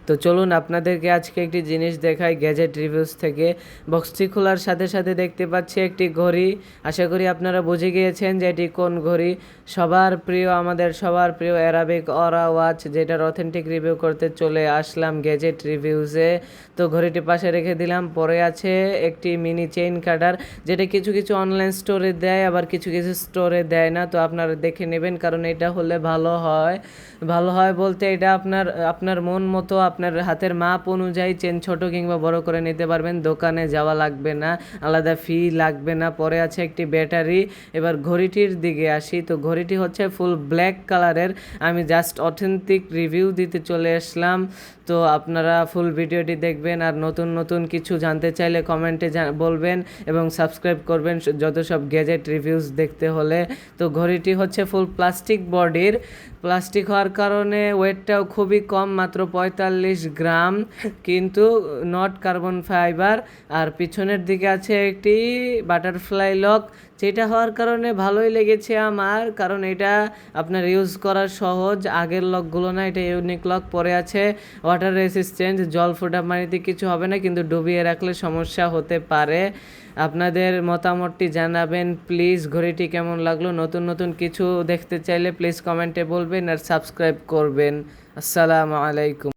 তো চলুন আপনাদেরকে আজকে একটি জিনিস দেখাই গ্যাজেট রিভিউস থেকে। বক্সটি খোলার সাথে সাথে দেখতে পাচ্ছি একটি ঘড়ি। আশা করি আপনারা বুঝে গিয়েছেন যে এটি কোন ঘড়ি। সবার প্রিয়, আমাদের সবার প্রিয় অ্যারাবিক অরা ওয়াচ, যেটার অথেন্টিক রিভিউ করতে চলে আসলাম গ্যাজেট রিভিউসে। তো ঘড়িটি পাশে রেখে দিলাম। পরে আছে একটি মিনি চেইন কাটার, যেটা কিছু কিছু অনলাইন স্টোরে দেয়, আবার কিছু কিছু স্টোরে দেয় না। তো আপনারা দেখে নেবেন, কারণ এটা হলে ভালো হয়। ভালো হয় বলতে এটা আপনার মন মতো, আপনার হাতের মাপ অনুযায়ী চেন ছোট কিংবা বড় করে নিতে পারবেন। দোকানে যাওয়া লাগবে না, আলাদা ফি লাগবে না। পরে আছে একটি ব্যাটারি। এবার ঘড়িটির দিকে আসি। তো ঘড়িটি হচ্ছে ফুল ব্ল্যাক কালারের। আমি জাস্ট অথেন্টিক রিভিউ দিতে চলে আসলাম। তো আপনারা ফুল ভিডিওটি দেখবেন, আর নতুন নতুন কিছু জানতে চাইলে কমেন্টে বলবেন এবং সাবস্ক্রাইব করবেন যত সব গ্যাজেট রিভিউস দেখতে হলে। তো ঘড়িটি হচ্ছে ফুল প্লাস্টিক বডির। প্লাস্টিক হওয়ার কারণে ওয়েটটাও খুবই কম, মাত্র 45 গ্রাম, কিন্তু নট কার্বন ফাইবার। আর পিছনের দিকে আছে একটি বাটারফ্লাই লক, যেটা হওয়ার কারণে ভালোই লেগেছে আমার, কারণ এটা আপনার ইউজ করা সহজ। আগের লকগুলো না, এটা ইউনিক লক। পরে আছে ওয়াটার রেসিস্ট্যান্ট, জল ফোটা পানিতে কিছু হবে না, কিন্তু ডুবিয়ে রাখলে সমস্যা হতে পারে। আপনাদের মতামতটি জানাবেন প্লিজ। ঘড়িটি কেমন লাগলো? নতুন নতুন কিছু দেখতে চাইলে প্লিজ কমেন্টে বলবেন আর সাবস্ক্রাইব করবেন। আসসালামু আলাইকুম।